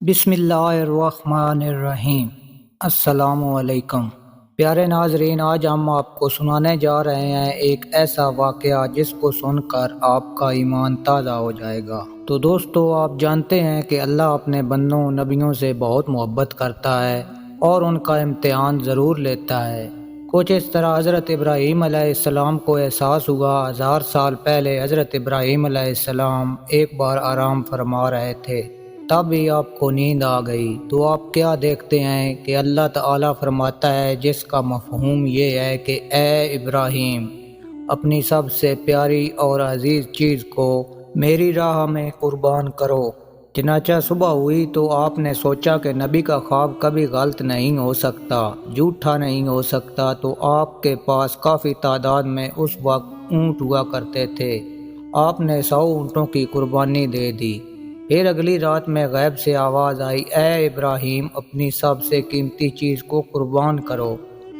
بسم اللہ الرحمن الرحیم۔ السلام علیکم پیارے ناظرین، آج ہم آپ کو سنانے جا رہے ہیں ایک ایسا واقعہ جس کو سن کر آپ کا ایمان تازہ ہو جائے گا۔ تو دوستو، آپ جانتے ہیں کہ اللہ اپنے بندوں نبیوں سے بہت محبت کرتا ہے اور ان کا امتحان ضرور لیتا ہے۔ کچھ اس طرح حضرت ابراہیم علیہ السلام کو احساس ہوا 1000 سال پہلے حضرت ابراہیم علیہ السلام ایک بار آرام فرما رہے تھے، تب ہی آپ کو نیند آ گئی۔ تو آپ کیا دیکھتے ہیں کہ اللہ تعالیٰ فرماتا ہے، جس کا مفہوم یہ ہے کہ اے ابراہیم، اپنی سب سے پیاری اور عزیز چیز کو میری راہ میں قربان کرو۔ چنانچہ صبح ہوئی تو آپ نے سوچا کہ نبی کا خواب کبھی غلط نہیں ہو سکتا، جھوٹا نہیں ہو سکتا۔ تو آپ کے پاس کافی تعداد میں اس وقت اونٹ ہوا کرتے تھے۔ آپ نے 100 اونٹوں کی قربانی دے دی۔ پھر اگلی رات میں غیب سے آواز آئی، اے ابراہیم، اپنی سب سے قیمتی چیز کو قربان کرو۔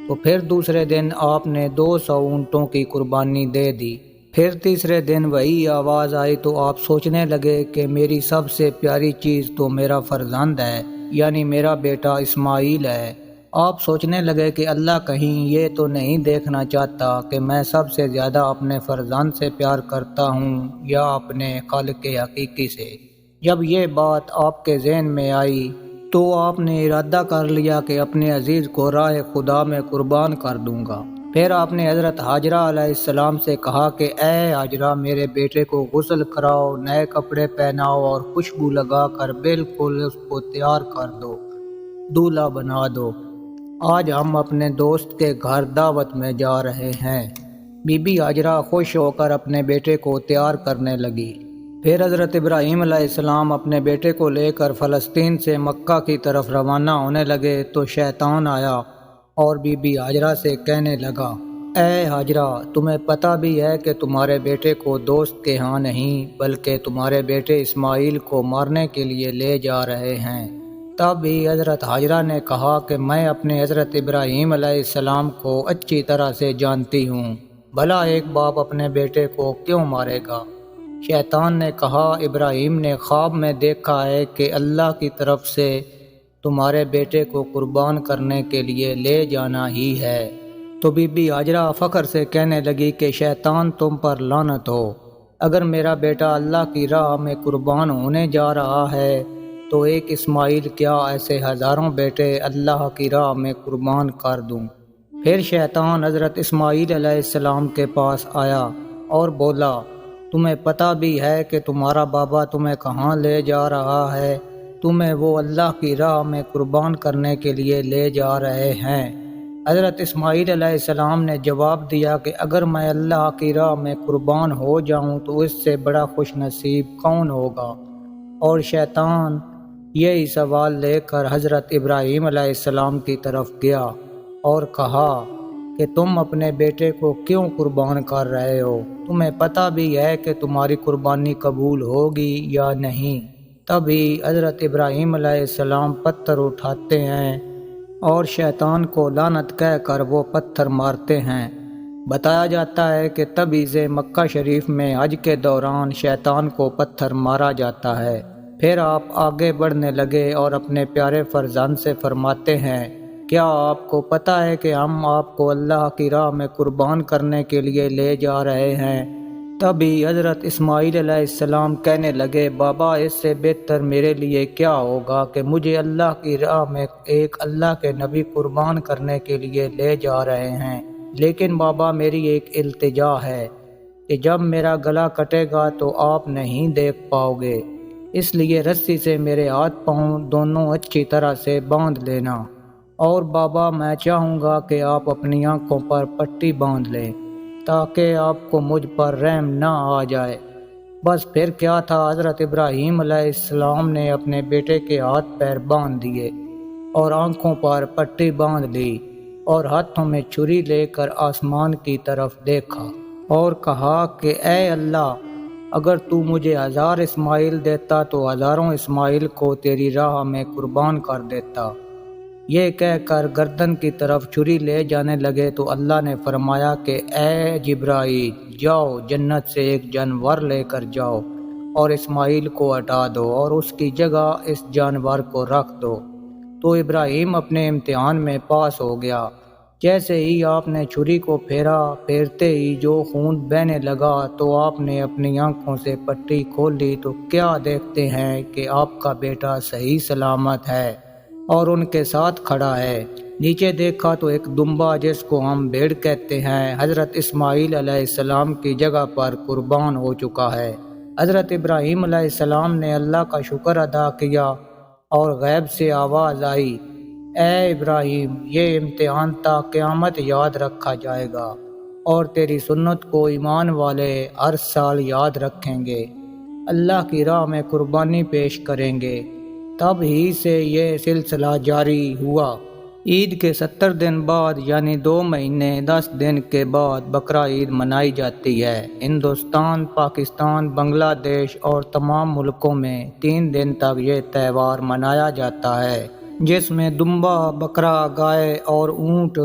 تو پھر دوسرے دن آپ نے 200 اونٹوں کی قربانی دے دی۔ پھر تیسرے دن وہی آواز آئی تو آپ سوچنے لگے کہ میری سب سے پیاری چیز تو میرا فرزند ہے، یعنی میرا بیٹا اسماعیل ہے۔ آپ سوچنے لگے کہ اللہ کہیں یہ تو نہیں دیکھنا چاہتا کہ میں سب سے زیادہ اپنے فرزند سے پیار کرتا ہوں یا اپنے خالق حقیقی سے۔ جب یہ بات آپ کے ذہن میں آئی تو آپ نے ارادہ کر لیا کہ اپنے عزیز کو راہ خدا میں قربان کر دوں گا۔ پھر آپ نے حضرت ہاجرہ علیہ السلام سے کہا کہ اے ہاجرہ، میرے بیٹے کو غسل کراؤ، نئے کپڑے پہناؤ اور خوشبو لگا کر بالکل اس کو تیار کر دو، دولہا بنا دو۔ آج ہم اپنے دوست کے گھر دعوت میں جا رہے ہیں۔ بی بی ہاجرہ خوش ہو کر اپنے بیٹے کو تیار کرنے لگی۔ پھر حضرت ابراہیم علیہ السلام اپنے بیٹے کو لے کر فلسطین سے مکہ کی طرف روانہ ہونے لگے تو شیطان آیا اور بی بی ہاجرہ سے کہنے لگا، اے ہاجرہ، تمہیں پتہ بھی ہے کہ تمہارے بیٹے کو دوست کے ہاں نہیں بلکہ تمہارے بیٹے اسماعیل کو مارنے کے لیے لے جا رہے ہیں۔ تب ہی حضرت ہاجرہ نے کہا کہ میں اپنے حضرت ابراہیم علیہ السلام کو اچھی طرح سے جانتی ہوں، بھلا ایک باپ اپنے بیٹے کو کیوں مارے گا؟ شیطان نے کہا، ابراہیم نے خواب میں دیکھا ہے کہ اللہ کی طرف سے تمہارے بیٹے کو قربان کرنے کے لیے لے جانا ہی ہے۔ تو بی بی ہاجرہ فخر سے کہنے لگی کہ شیطان تم پر لعنت ہو، اگر میرا بیٹا اللہ کی راہ میں قربان ہونے جا رہا ہے تو ایک اسماعیل کیا ایسے ہزاروں بیٹے اللہ کی راہ میں قربان کر دوں۔ پھر شیطان حضرت اسماعیل علیہ السلام کے پاس آیا اور بولا، تمہیں پتہ بھی ہے کہ تمہارا بابا تمہیں کہاں لے جا رہا ہے؟ تمہیں وہ اللہ کی راہ میں قربان کرنے کے لیے لے جا رہے ہیں۔ حضرت اسماعیل علیہ السلام نے جواب دیا کہ اگر میں اللہ کی راہ میں قربان ہو جاؤں تو اس سے بڑا خوش نصیب کون ہوگا؟ اور شیطان یہی سوال لے کر حضرت ابراہیم علیہ السلام کی طرف گیا اور کہا کہ تم اپنے بیٹے کو کیوں قربان کر رہے ہو؟ تمہیں پتہ بھی ہے کہ تمہاری قربانی قبول ہوگی یا نہیں؟ تبھی حضرت ابراہیم علیہ السلام پتھر اٹھاتے ہیں اور شیطان کو لعنت کہہ کر وہ پتھر مارتے ہیں۔ بتایا جاتا ہے کہ تبھی سے مکہ شریف میں حج کے دوران شیطان کو پتھر مارا جاتا ہے۔ پھر آپ آگے بڑھنے لگے اور اپنے پیارے فرزند سے فرماتے ہیں، کیا آپ کو پتہ ہے کہ ہم آپ کو اللہ کی راہ میں قربان کرنے کے لیے لے جا رہے ہیں؟ تبھی حضرت اسماعیل علیہ السلام کہنے لگے، بابا، اس سے بہتر میرے لیے کیا ہوگا کہ مجھے اللہ کی راہ میں ایک اللہ کے نبی قربان کرنے کے لیے لے جا رہے ہیں، لیکن بابا میری ایک التجا ہے کہ جب میرا گلا کٹے گا تو آپ نہیں دیکھ پاؤ گے، اس لیے رسی سے میرے ہاتھ پاؤں دونوں اچھی طرح سے باندھ لینا، اور بابا میں چاہوں گا کہ آپ اپنی آنکھوں پر پٹی باندھ لیں تاکہ آپ کو مجھ پر رحم نہ آ جائے۔ بس پھر کیا تھا، حضرت ابراہیم علیہ السلام نے اپنے بیٹے کے ہاتھ پیر باندھ دیے اور آنکھوں پر پٹی باندھ لی اور ہاتھوں میں چھری لے کر آسمان کی طرف دیکھا اور کہا کہ اے اللہ، اگر تو مجھے 1000 اسماعیل دیتا تو ہزاروں اسماعیل کو تیری راہ میں قربان کر دیتا۔ یہ کہہ کر گردن کی طرف چھری لے جانے لگے تو اللہ نے فرمایا کہ اے جبرائیل، جاؤ جنت سے ایک جانور لے کر جاؤ اور اسماعیل کو ہٹا دو اور اس کی جگہ اس جانور کو رکھ دو۔ تو ابراہیم اپنے امتحان میں پاس ہو گیا۔ جیسے ہی آپ نے چھری کو پھیرا، پھیرتے ہی جو خون بہنے لگا تو آپ نے اپنی آنکھوں سے پٹی کھول لی تو کیا دیکھتے ہیں کہ آپ کا بیٹا صحیح سلامت ہے اور ان کے ساتھ کھڑا ہے۔ نیچے دیکھا تو ایک دمبا جس کو ہم بھیڑ کہتے ہیں حضرت اسماعیل علیہ السلام کی جگہ پر قربان ہو چکا ہے۔ حضرت ابراہیم علیہ السلام نے اللہ کا شکر ادا کیا اور غیب سے آواز آئی، اے ابراہیم، یہ امتحان تا قیامت یاد رکھا جائے گا اور تیری سنت کو ایمان والے ہر سال یاد رکھیں گے، اللہ کی راہ میں قربانی پیش کریں گے۔ تب ہی سے یہ سلسلہ جاری ہوا۔ عید کے 70 دن بعد یعنی 2 مہینے 10 دن کے بعد بقرہ عید منائی جاتی ہے۔ ہندوستان، پاکستان، بنگلہ دیش اور تمام ملکوں میں 3 دن تک یہ تہوار منایا جاتا ہے، جس میں دمبا، بکرا، گائے اور اونٹ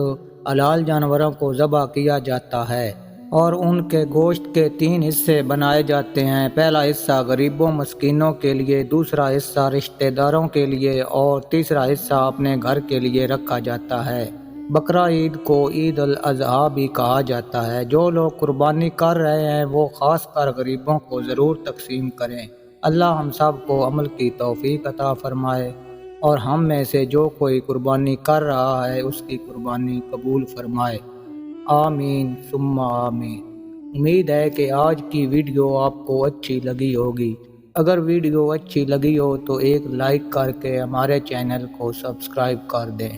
حلال جانوروں کو ذبح کیا جاتا ہے اور ان کے گوشت کے 3 حصے بنائے جاتے ہیں۔ پہلا حصہ غریبوں مسکینوں کے لیے، دوسرا حصہ رشتہ داروں کے لیے اور تیسرا حصہ اپنے گھر کے لیے رکھا جاتا ہے۔ بقرہ عید کو عید الاضحیٰ بھی کہا جاتا ہے۔ جو لوگ قربانی کر رہے ہیں وہ خاص کر غریبوں کو ضرور تقسیم کریں۔ اللہ ہم سب کو عمل کی توفیق عطا فرمائے اور ہم میں سے جو کوئی قربانی کر رہا ہے اس کی قربانی قبول فرمائے۔ آمین ثم آمین۔ امید ہے کہ آج کی ویڈیو آپ کو اچھی لگی ہوگی۔ اگر ویڈیو اچھی لگی ہو تو ایک لائک کر کے ہمارے چینل کو سبسکرائب کر دیں۔